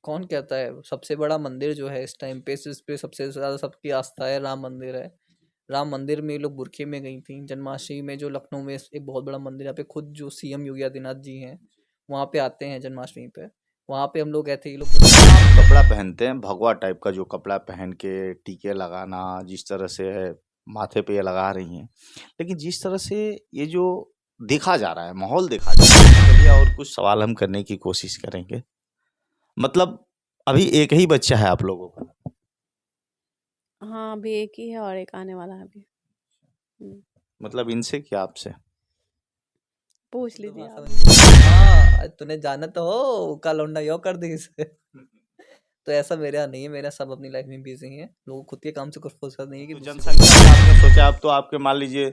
कौन कहता है? सबसे बड़ा मंदिर जो है इस टाइम पे, इस पे सबसे ज्यादा सबकी आस्था है, राम मंदिर है। राम मंदिर में ये लोग बुरखे में गई थी। जन्माष्टमी में जो लखनऊ में एक बहुत बड़ा मंदिर है, यहाँ पे खुद जो सीएम योगी आदित्यनाथ जी हैं वहाँ पे आते हैं जन्माष्टमी पे। वहाँ पे हम लोग गए थे, ये लोग आप कपड़ा पहनते हैं भगवा टाइप का, जो कपड़ा पहन के टीके लगाना, जिस तरह से है माथे पे ये लगा रही हैं, लेकिन जिस तरह से ये जो देखा जा रहा है, माहौल देखा जा रहा है, चलिए और कुछ सवाल हम करने की कोशिश करेंगे। मतलब अभी एक ही बच्चा है आप लोगों का? हाँ, अभी एक ही है और एक आने वाला है अभी। मतलब इनसे क्या आपसे? पूछ तो लीजिए भाषा आप। में हाँ, तूने जाना तो हो का लौंडा यो कर दी इसे। तो ऐसा मेरे यहाँ नहीं है, मेरा सब अपनी लाइफ में बिजी हैं, लोग खुद के काम से कुछ फुर्सत नहीं है कि तो दूसरे जनसंख्या में आपने सोचा अब तो आपके मान लीजिए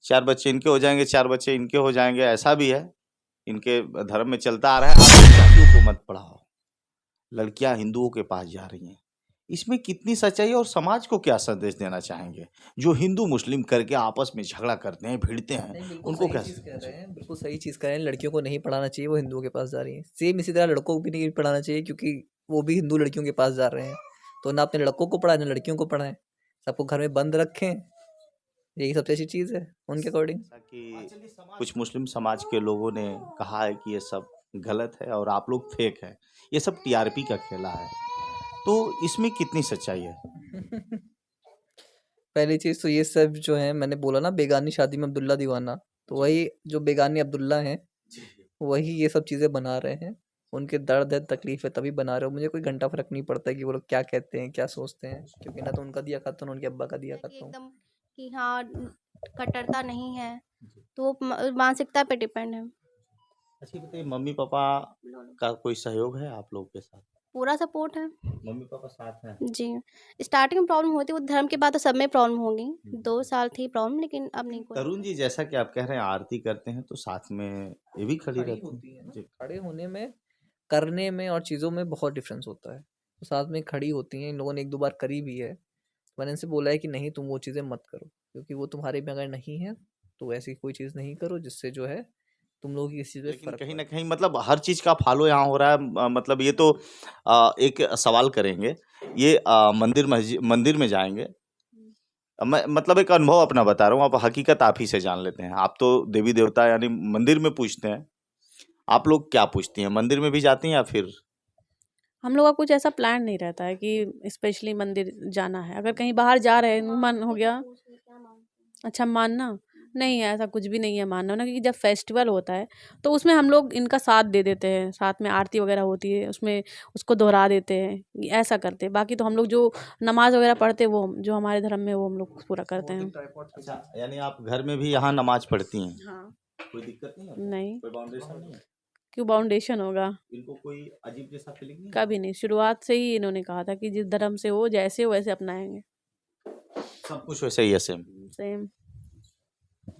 4 बच्चे इनके हो जाएंगे, 4 बच्चे इनके हो जाएंगे, ऐसा भी है, इनके धर्म में चलता आ रहा है। आप लड़कियों को मत पढ़ाओ, लड़कियां हिंदुओं के पास जा रही हैं, इसमें कितनी सच्चाई है और समाज को क्या संदेश देना चाहेंगे? जो हिंदू मुस्लिम करके आपस में झगड़ा करते हैं, भिड़ते हैं, नहीं, बिल्कुल उनको सही क्या? चीज़ कह रहे हैं, बिल्कुल सही चीज़ कह रहे हैं। लड़कियों को नहीं पढ़ाना चाहिए, वो हिंदुओं के पास जा रही हैं। सेम इसी तरह लड़कों को भी नहीं पढ़ाना चाहिए, क्योंकि वो भी हिंदू लड़कियों के पास जा रहे हैं। तो ना अपने लड़कों को पढ़ाएं, ना लड़कियों को पढ़ाएं, सबको घर में बंद रखें। यही सबसे अच्छी चीज़ है उनके अकॉर्डिंग। जैसा कि कुछ मुस्लिम समाज के लोगों ने कहा है कि ये सब गलत है और आप लोग फेक है, ये सब टीआरपी का खेला है, तो इसमें कितनी सच्चाई है? पहली चीज़ तो ये सब जो है, मैंने बोला ना बेगानी शादी में अब्दुल्ला दीवाना, तो वही जो बेगानी अब्दुल्ला हैं वही ये सब चीज़ें बना रहे हैं। उनके दर्द है, तकलीफ है, तभी बना रहे हो। मुझे कोई घंटा फर्क नहीं पड़ता है कि वो लोग क्या कहते हैं, क्या सोचते हैं, क्योंकि ना तो उनका दिया खाता हूँ, ना उनके अब्बा का दिया कि खाता हूँ। एकदम कि हाँ कट्टरता नहीं है, तो वो मानसिकता पे डिपेंड है। अच्छा बताइए, मम्मी पापा का कोई सहयोग है आप लोग के साथ? पूरा सपोर्ट है मम्मी पापा साथ हैं? जी। स्टार्टिंग में प्रॉब्लम होती है, वो धर्म के बाद तो सब में प्रॉब्लम होगी। 2 साल थी प्रॉब्लम, लेकिन अब नहीं कोई तरुण जी, जैसा कि आप कह रहे हैं आरती करते हैं तो साथ में ये भी खड़ी खड़ी रहती होती है हैं ना, जी। खड़े होने में, करने में और चीज़ों में बहुत डिफरेंस होता है। तो साथ में खड़ी होती हैं, इन लोगों ने एक दो बार करी भी है। मैंने इनसे बोला है कि नहीं, तुम वो चीज़ें मत करो, क्योंकि वो तुम्हारे में अगर नहीं है तो ऐसी कोई चीज़ नहीं करो जिससे जो है तुम लोगों की किसी चीज़ पे लेकिन फर्क कहीं ना पड़े। कहीं मतलब हर चीज का फॉलो यहाँ हो रहा है, मतलब ये तो एक सवाल करेंगे, ये मंदिर में जाएंगे, मैं मतलब एक अनुभव अपना बता रहा हूँ, आप हकीकत आप ही से जान लेते हैं। आप तो देवी देवता यानी मंदिर में पूजते हैं, आप लोग क्या पूछती हैं, मंदिर में भी जाती हैं या फिर? हम लोग का कुछ ऐसा प्लान नहीं रहता है कि स्पेशली मंदिर जाना है। अगर कहीं बाहर जा रहे हैं, मन हो गया, अच्छा मानना नहीं है, ऐसा कुछ भी नहीं है मानना ना, क्योंकि जब फेस्टिवल होता है तो उसमें हम लोग इनका साथ दे देते हैं, साथ में आरती वगैरह होती है उसमें उसको दोहरा देते हैं, ऐसा करते हैं। बाकी तो हम लोग जो नमाज वगैरह पढ़ते हैं वो जो हमारे धर्म में वो हम लोग पूरा करते हैं। अच्छा, यानी आप घर में भी यहाँ नमाज पढ़ती हैं? हाँ। कोई दिक्कत नहीं होता? नहीं, कोई बाउंडेशन नहीं है? क्यों बाउंडेशन होगा? इनको कोई अजीब जैसा फीलिंग नहीं? कभी नहीं, शुरुआत से ही इन्होंने कहा था कि जिस धर्म से हो, जैसे हो वैसे अपनाएंगे। सब कुछ वैसे ही है सेम? सेम।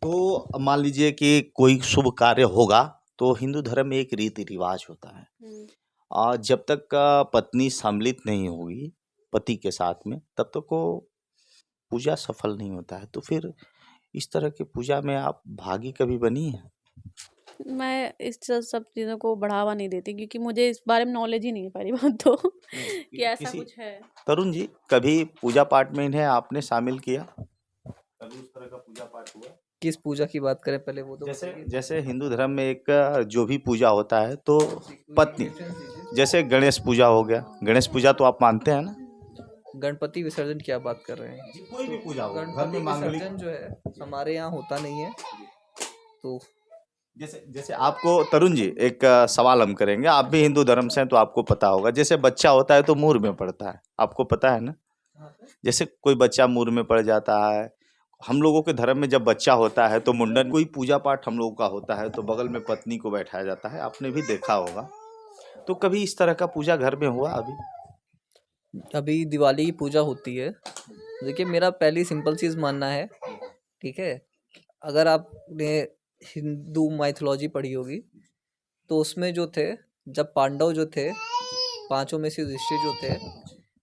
तो मान लीजिए कि कोई शुभ कार्य होगा तो हिंदू धर्म में एक रीति रिवाज होता है, जब तक पत्नी सम्मिलित नहीं होगी पति के साथ में तब तक वो पूजा सफल नहीं होता है। तो फिर इस तरह की पूजा में आप भागी कभी बनी है? मैं इस सब चीज़ों को बढ़ावा नहीं देती, क्योंकि मुझे इस बारे में नॉलेज ही नहीं है पहली बात तो कि ऐसा किसी कुछ है। तरुण जी, कभी पूजा पाठ में इन्हें आपने शामिल किया? कभी उस तरह का पूजा पाठ हुआ? किस पूजा की बात करें पहले वो तो जैसे बताइए। जैसे हिंदू धर्म में एक जो भी पूजा होता है तो पत्नी, रेफरेंस दीजिए। जैसे गणेश पूजा हो गया, गणेश पूजा तो आप मानते हैं ना? गणपति विसर्जन की आप बात कर रहे हैं? कोई भी पूजा हो, घर में गणपति मांगलिक। विसर्जन जो है हमारे यहाँ होता नहीं है। तो जैसे जैसे आपको तरुण जी एक सवाल हम करेंगे, आप भी हिंदू धर्म से हैं तो आपको पता होगा, जैसे बच्चा होता है तो मुहर में पड़ता है, आपको पता है ना? जैसे कोई बच्चा मुहर में पड़ जाता है, हम लोगों के धर्म में जब बच्चा होता है तो मुंडन, कोई पूजा पाठ हम लोगों का होता है तो बगल में पत्नी को बैठाया जाता है, आपने भी देखा होगा। तो कभी इस तरह का पूजा घर में हुआ अभी? अभी दिवाली की पूजा होती है। देखिए, मेरा पहली सिंपल चीज़ मानना है, ठीक है? अगर आपने हिंदू माइथोलॉजी पढ़ी होगी तो उसमें जो थे, जब पांडव जो थे, पांचों में से युधिष्ठिर जो थे,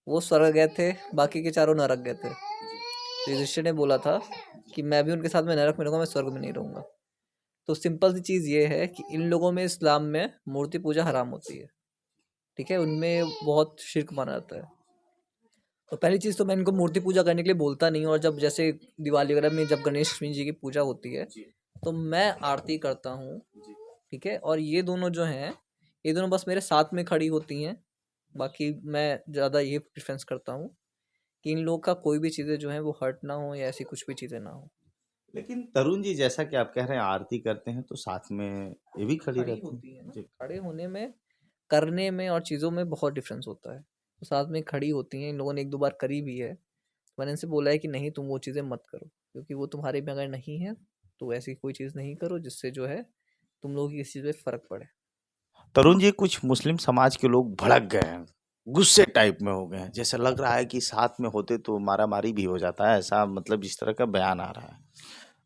वो स्वर्ग गए थे, बाकी के चारों नरक गए थे। तो युधिष्ठिर ने बोला था कि मैं भी उनके साथ में नरक में रहूंगा, मैं स्वर्ग में नहीं रहूंगा। तो सिंपल सी चीज़ ये है कि इन लोगों में, इस्लाम में मूर्ति पूजा हराम होती है। ठीक है, उनमें बहुत शिर्क माना जाता है। तो पहली चीज़ तो मैं इनको मूर्ति पूजा करने के लिए बोलता नहीं हूँ, और जब जैसे दिवाली वगैरह में जब गणेश जी की पूजा होती है तो मैं आरती करता हूँ, ठीक है। और ये दोनों जो हैं, ये दोनों बस मेरे साथ में खड़ी होती हैं। बाकी मैं ज़्यादा ये प्रेफरेंस करता हूँ कि इन लोग का कोई भी चीज़ें जो हैं वो हर्ट ना हो, या ऐसी कुछ भी चीज़ें ना हो। लेकिन तरुण जी, जैसा कि आप कह रहे हैं आरती करते हैं तो साथ में ये भी खड़ी खड़ी रहती होती है हैं ना, जी। खड़े होने में, करने में और चीज़ों में बहुत डिफरेंस होता है। तो साथ में खड़ी होती हैं, इन लोगों ने एक दो बार करी भी है। मैंने इनसे बोला है कि नहीं, तुम वो चीज़ें मत करो, क्योंकि वो तुम्हारे में अगर नहीं है तो ऐसी कोई चीज़ नहीं करो जिससे जो है तुम लोगों की इस चीज़ पे फ़र्क पड़े। तरुण जी, कुछ मुस्लिम समाज के लोग भड़क गए हैं, गुस्से टाइप में हो गए हैं, जैसे लग रहा है कि साथ में होते तो मारा मारी भी हो जाता है, ऐसा मतलब इस तरह का बयान आ रहा है।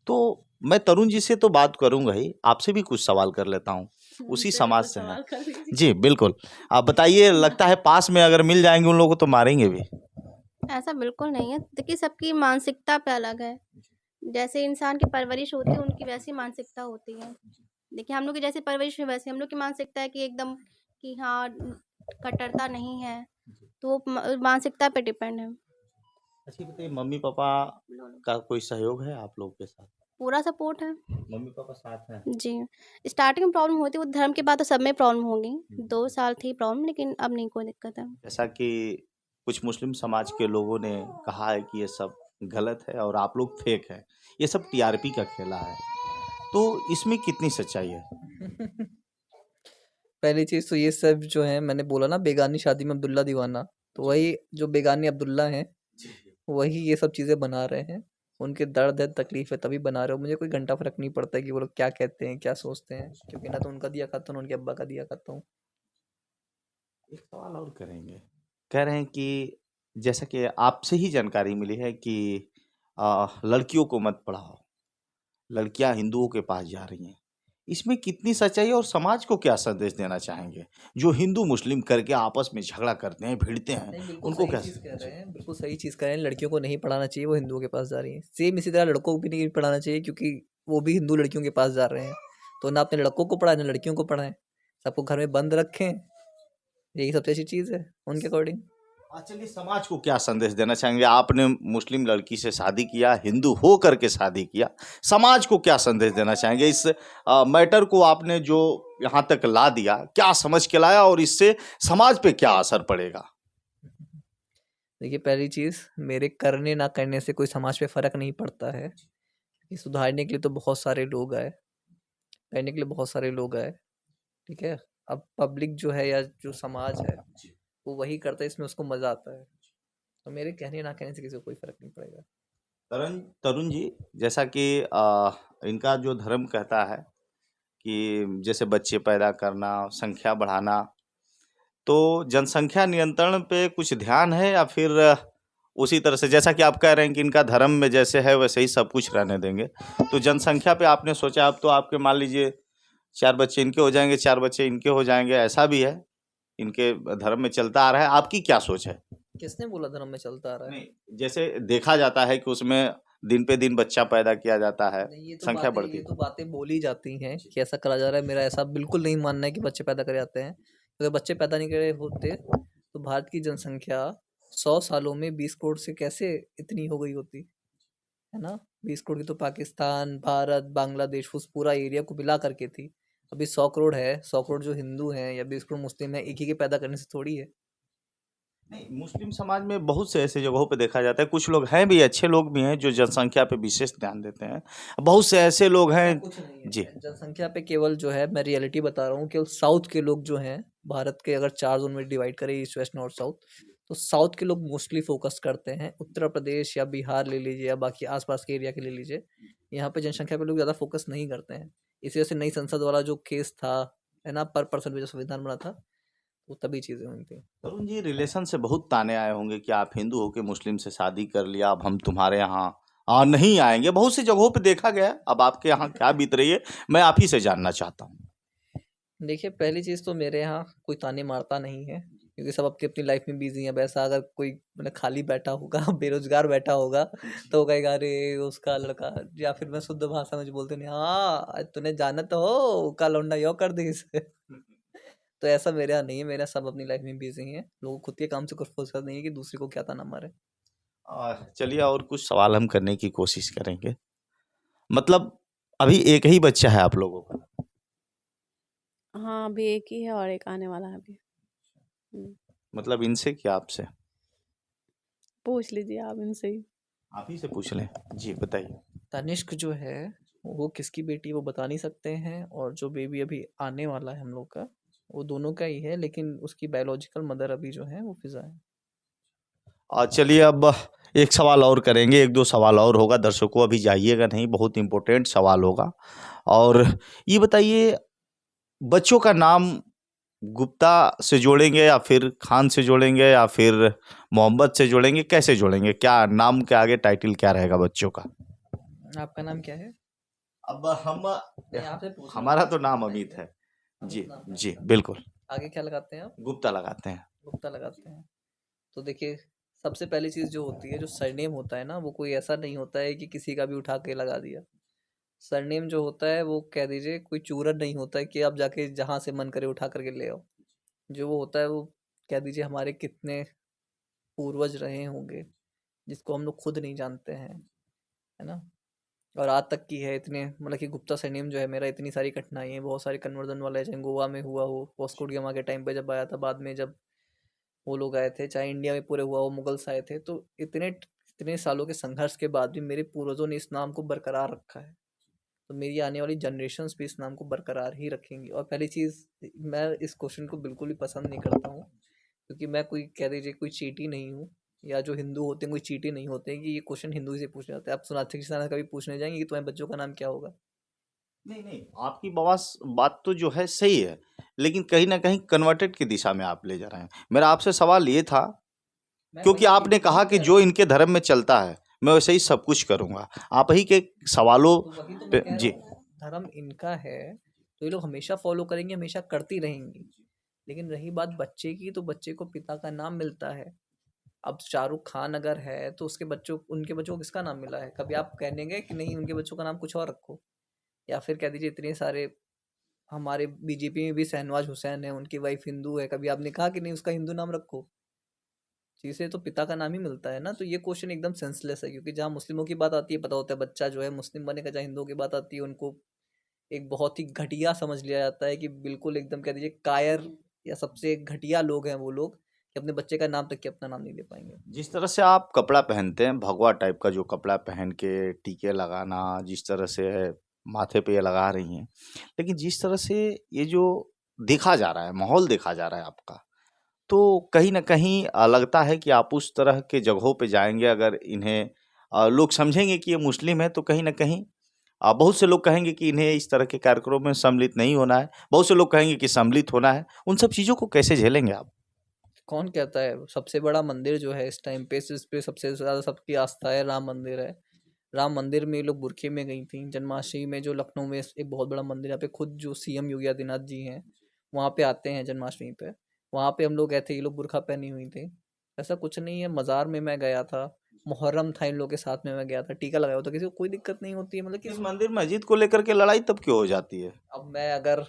तो मैं तरुण जी से तो बात करूंगा ही, आपसे भी कुछ सवाल कर लेता हूँ, उसी मुझसे भी समाज कुछ से हैं। सवाल कर लीजिए। जी बिल्कुल, आप बताइए, लगता है पास में अगर मिल जाएंगे उन लोगों को तो मारेंगे भी। ऐसा बिल्कुल नहीं है। देखिए, सबकी मानसिकता पे अलग है। जैसे इंसान की परवरिश होती है, उनकी वैसी मानसिकता होती है। देखिए, हम लोग की जैसे परवरिश है वैसे हम लोग की मानसिकता है कि एकदम कि हाँ, कट्टरता नहीं है। तो वो मानसिकता पे डिपेंड है। अच्छा बताइए, मम्मी पापा का कोई सहयोग है आप लोग के साथ? पूरा सपोर्ट है। मम्मी पापा साथ हैं? जी। स्टार्टिंग में प्रॉब्लम होती है, वो धर्म के बाद तो सब में प्रॉब्लम होगी। 2 साल थी प्रॉब्लम, लेकिन अब नहीं कोई दिक्कत है। जैसा कि कुछ मुस्लिम समाज के लोगों ने कहा है कि ये सब गलत है और आप लोग फेक है, ये सब टीआरपी का खेला है, तो इसमें कितनी सच्चाई है? पहली चीज़ तो ये सब जो है, मैंने बोला ना, बेगानी शादी में अब्दुल्ला दीवाना, तो वही जो बेगानी अब्दुल्ला हैं वही ये सब चीज़ें बना रहे हैं। उनके दर्द है, तकलीफ है, तभी बना रहे हो। मुझे कोई घंटा फर्क नहीं पड़ता है कि वो लोग क्या कहते हैं, क्या सोचते हैं, क्योंकि ना तो उनका दिया खाता हूँ, ना उनके अब्बा का दिया खाता हूँ। एक सवाल और करेंगे, कह रहे हैं कि जैसा कि आपसे ही जानकारी मिली है कि लड़कियों को मत पढ़ाओ, लड़कियां हिंदुओं के पास जा रही हैं, इसमें कितनी सच्चाई है और समाज को क्या संदेश देना चाहेंगे जो हिंदू मुस्लिम करके आपस में झगड़ा करते हैं, भिड़ते हैं, नहीं, बिल्कुल उनको सही क्या? चीज़ कह रहे हैं, बिल्कुल सही चीज़ कह रहे हैं। लड़कियों को नहीं पढ़ाना चाहिए, वो हिंदुओं के पास जा रही हैं। सेम इसी तरह लड़कों को भी नहीं पढ़ाना चाहिए, क्योंकि वो भी हिंदू लड़कियों के पास जा रहे हैं। तो ना अपने लड़कों को पढ़ाएं, ना लड़कियों को पढ़ाएं, सबको घर में बंद रखें। यही सबसे अच्छी चीज़ है उनके अकॉर्डिंग। चलिए, समाज को क्या संदेश देना चाहेंगे? आपने मुस्लिम लड़की से शादी किया, हिंदू हो करके शादी किया, समाज को क्या संदेश देना चाहेंगे? इस मैटर को आपने जो यहाँ तक ला दिया, क्या समझ के लाया और इससे समाज पे क्या असर पड़ेगा? देखिए, पहली चीज़, मेरे करने ना करने से कोई समाज पे फ़र्क नहीं पड़ता है। ये सुधारने के लिए तो बहुत सारे लोग आए, करने के लिए बहुत सारे लोग आए, ठीक है। अब पब्लिक जो है या जो समाज है वो वही करता है, इसमें उसको मज़ा आता है। तो मेरे कहने ना कहने से किसी को कोई फ़र्क नहीं पड़ेगा। तरुण तरुण जी, जैसा कि इनका जो धर्म कहता है कि जैसे बच्चे पैदा करना, संख्या बढ़ाना, तो जनसंख्या नियंत्रण पे कुछ ध्यान है या फिर उसी तरह से जैसा कि आप कह रहे हैं कि इनका धर्म में जैसे है वैसे ही सब कुछ रहने देंगे, तो जनसंख्या पे आपने सोचा, अब तो आपके मान लीजिए 4 बच्चे इनके हो जाएंगे, 4 बच्चे इनके हो जाएंगे, ऐसा भी है, इनके धर्म में चलता आ रहा है, आपकी क्या सोच है? किसने बोला धर्म में चलता आ रहा है? नहीं, जैसे देखा जाता है कि उसमें दिन पे दिन बच्चा पैदा किया जाता है, नहीं, संख्या बढ़ती ये है। तो बातें बोली जाती हैं कि ऐसा करा जा रहा है। मेरा ऐसा बिल्कुल नहीं मानना है कि बच्चे पैदा करे जाते हैं। अगर बच्चे पैदा नहीं करे होते तो भारत की जनसंख्या 100 सालों में 20 करोड़ से कैसे इतनी हो गई होती, है ना। 20 करोड़ की तो पाकिस्तान, भारत, बांग्लादेश, उस पूरा एरिया को मिला करके थी। अभी 100 करोड़ है। 100 करोड़ जो हिंदू हैं या 20 करोड़ मुस्लिम हैं, एक ही के पैदा करने से थोड़ी है। नहीं, मुस्लिम समाज में बहुत से ऐसे जगहों पे देखा जाता है, कुछ लोग हैं भी, अच्छे लोग भी हैं जो जनसंख्या पे विशेष ध्यान देते हैं, बहुत से ऐसे लोग ऐसा हैं। कुछ नहीं है जी। जनसंख्या पे। केवल जो है, मैं रियलिटी बता रहा हूँ, केवल साउथ के लोग जो हैं, भारत के अगर 4 जोन में डिवाइड करें, ईस्ट, वेस्ट, नॉर्थ, साउथ, तो साउथ के लोग मोस्टली फोकस करते हैं। उत्तर प्रदेश या बिहार ले लीजिए, या बाकी आसपास के एरिया के ले लीजिए, यहाँ पे जनसंख्या पे लोग ज़्यादा फोकस नहीं करते हैं। इसी वजह से नई संसद वाला जो केस था, है ना, पर पर्सन पे जो संविधान बना था, वो तभी चीज़ें हुई थी। तरुण जी, रिलेशन से बहुत ताने आए होंगे कि आप हिंदू होके मुस्लिम से शादी कर लिया, अब हम तुम्हारे यहाँ नहीं आएंगे, बहुत सी जगहों पे देखा गया है। अब आपके यहाँ क्या बीत रही है, मैं आप ही से जानना चाहता हूँ। देखिए, पहली चीज़ तो मेरे यहाँ कोई ताने मारता नहीं है, क्योंकि सब अपनी अपनी लाइफ में बिजी हैं। वैसा अगर कोई मतलब खाली बैठा होगा, बेरोजगार बैठा होगा, तो वो कहेगा अरे उसका लड़का, या फिर मैं शुद्ध भाषा में जो बोलते नहीं, हाँ तूने जाना तो हो का लौंडा यो कर दी इसे। तो ऐसा मेरे यहाँ नहीं है, मेरे यहाँ सब अपनी लाइफ में बिजी हैं, लोग खुद के काम से कुछ फुर्सत नहीं है कि दूसरे को क्या ताना मारे। चलिए और कुछ सवाल हम करने की कोशिश करेंगे। मतलब अभी एक ही बच्चा है आप लोगों का? हाँ, अभी एक ही है और एक आने वाला है अभी। मतलब इनसे क्या आपसे? पूछ लीजिए आप इनसे ही। आप ही से पूछ लें। जी बताइए। तनिष्क जो है वो किसकी बेटी वो बता नहीं सकते हैं, और जो बेबी अभी आने वाला है हम लोग का वो दोनों का ही है, लेकिन उसकी बायोलॉजिकल मदर अभी जो है वो फिजा है। चलिए अब एक सवाल और करेंगे, एक दो सवाल और होगा, दर्शकों अभी जाइएगा नहीं, बहुत इंपॉर्टेंट सवाल होगा। और ये बताइए, बच्चों का नाम गुप्ता से जोड़ेंगे या फिर खान से जोड़ेंगे या फिर मोहम्मद से जोड़ेंगे, कैसे जोड़ेंगे? क्या नाम के आगे टाइटल क्या रहेगा बच्चों का? आपका नाम क्या है? अब हम नहीं, आपसे पूछना हमारा है। तो नाम अमित है। अमित जी नाम है। जी बिल्कुल, आगे क्या लगाते हैं आप? गुप्ता लगाते हैं। गुप्ता लगाते हैं। तो देखिए, सबसे पहली चीज़ जो होती है, जो सरनेम होता है ना, वो कोई ऐसा नहीं होता है कि किसी का भी उठा के लगा दिया। सरनेम जो होता है वो कह दीजिए कोई चूरन नहीं होता है कि आप जाके जहाँ से मन करे उठा करके ले आओ। जो वो होता है वो कह दीजिए हमारे कितने पूर्वज रहे होंगे, जिसको हम लोग खुद नहीं जानते हैं, है ना? और आज तक की है इतने, मतलब कि गुप्ता सरनेम जो है मेरा, इतनी सारी कठिनाई है, बहुत सारे कन्वर्जन वाले, चाहे गोवा में हुआ हो, वास्को डी गामा के टाइम पे जब आया था, बाद में जब वो लोग आए थे, चाहे इंडिया में पूरे हुआ हो, मुगल्स आए थे, तो इतने इतने सालों के संघर्ष के बाद भी मेरे पूर्वजों ने इस नाम को बरकरार रखा है। तो मेरी आने वाली जनरेशन्स भी इस नाम को बरकरार ही रखेंगी। और पहली चीज़, मैं इस क्वेश्चन को बिल्कुल भी पसंद नहीं करता हूँ, क्योंकि मैं कोई कह दीजिए कोई चीटी नहीं हूँ, या जो हिंदू होते हैं कोई चीटी नहीं होते हैं कि ये क्वेश्चन हिंदू ही से पूछे जाते हैं। आप सोनाक्षी की तरह कभी पूछने जाएंगे कि तुम्हारे बच्चों का नाम क्या होगा? नहीं नहीं, आपकी बात तो जो है सही है, लेकिन कहीं ना कहीं कन्वर्टेड की दिशा में आप ले जा रहे हैं। मेरा आपसे सवाल ये था, क्योंकि आपने कहा कि जो इनके धर्म में चलता है मैं वैसे ही सब कुछ करूंगा, आप ही के सवालों तो वही तो मैं पे। कह रहा जी हूँ, धर्म इनका है तो ये लोग हमेशा फॉलो करेंगे, हमेशा करती रहेंगी। लेकिन रही बात बच्चे की, तो बच्चे को पिता का नाम मिलता है। अब शाहरुख खान अगर है तो उसके बच्चों, उनके बच्चों को किसका नाम मिला है? कभी आप कहेंगे कि नहीं उनके बच्चों का नाम कुछ और रखो? या फिर कह दीजिए इतने सारे, हमारे बीजेपी में भी शहनवाज हुसैन है, उनकी वाइफ हिंदू है, कभी आपने कहा कि नहीं उसका हिंदू नाम रखो? चीज़ें तो पिता का नाम ही मिलता है ना। तो ये क्वेश्चन एकदम सेंसलेस है, क्योंकि जहाँ मुस्लिमों की बात आती है पता होता है बच्चा जो है मुस्लिम बनेगा, जहाँ हिंदुओं की बात आती है उनको एक बहुत ही घटिया समझ लिया जाता है, कि बिल्कुल एकदम कह दीजिए कायर, या सबसे घटिया लोग हैं वो लोग, कि अपने बच्चे का नाम तक कि अपना नाम नहीं ले पाएंगे। जिस तरह से आप कपड़ा पहनते हैं, भगवा टाइप का जो कपड़ा पहन के टीके लगाना, जिस तरह से है माथे पे ये लगा रही हैं, लेकिन जिस तरह से ये जो देखा जा रहा है, माहौल देखा जा रहा है आपका, तो कहीं न कहीं लगता है कि आप उस तरह के जगहों पे जाएँगे, अगर इन्हें लोग समझेंगे कि ये मुस्लिम है, तो कहीं न कहीं बहुत से लोग कहेंगे कि इन्हें इस तरह के कार्यक्रमों में सम्मिलित नहीं होना है, बहुत से लोग कहेंगे कि सम्मिलित होना है। उन सब चीज़ों को कैसे झेलेंगे आप? कौन कहता है? सबसे बड़ा मंदिर जो है इस टाइम पे, इस पे सबसे ज़्यादा सबकी आस्था है, राम मंदिर है। राम मंदिर में ये लोग बुरखे में गई थी। जन्माष्टमी में जो लखनऊ में एक बहुत बड़ा मंदिर है, यहाँ पे खुद जो सीएम योगी आदित्यनाथ जी हैं वहाँ पे आते हैं जन्माष्टमी पे। वहाँ पे हम लोग गए थे, ये लोग बुरखा पहनी हुई थी। ऐसा कुछ नहीं है। मज़ार में मैं गया था, मुहर्रम था इन लोग के साथ में मैं गया था, टीका लगाया हुआ था, किसी को कोई दिक्कत नहीं होती है, मतलब कि इस मंदिर मस्जिद को लेकर के लड़ाई तब क्यों हो जाती है? अब मैं अगर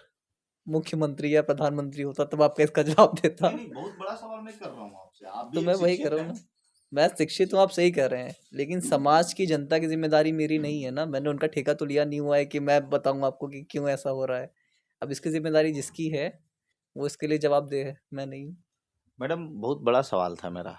मुख्यमंत्री या प्रधानमंत्री होता तब आपका इसका जवाब देता। नहीं, नहीं, बहुत बड़ा सवाल मैं कर रहा हूँ आपसे। आप भी तो एक मैं वही शिक्षक कर रहा हूँ हैं। ना, मैं शिक्षित हूँ, आप सही कह रहे हैं, लेकिन समाज की जनता की जिम्मेदारी मेरी नहीं है ना। मैंने उनका ठेका तो लिया नहीं हुआ है कि मैं बताऊँ आपको कि क्यों ऐसा हो रहा है। अब इसकी जिम्मेदारी जिसकी है वो इसके लिए जवाब दे है, मैं नहीं हूँ। मैडम बहुत बड़ा सवाल था मेरा।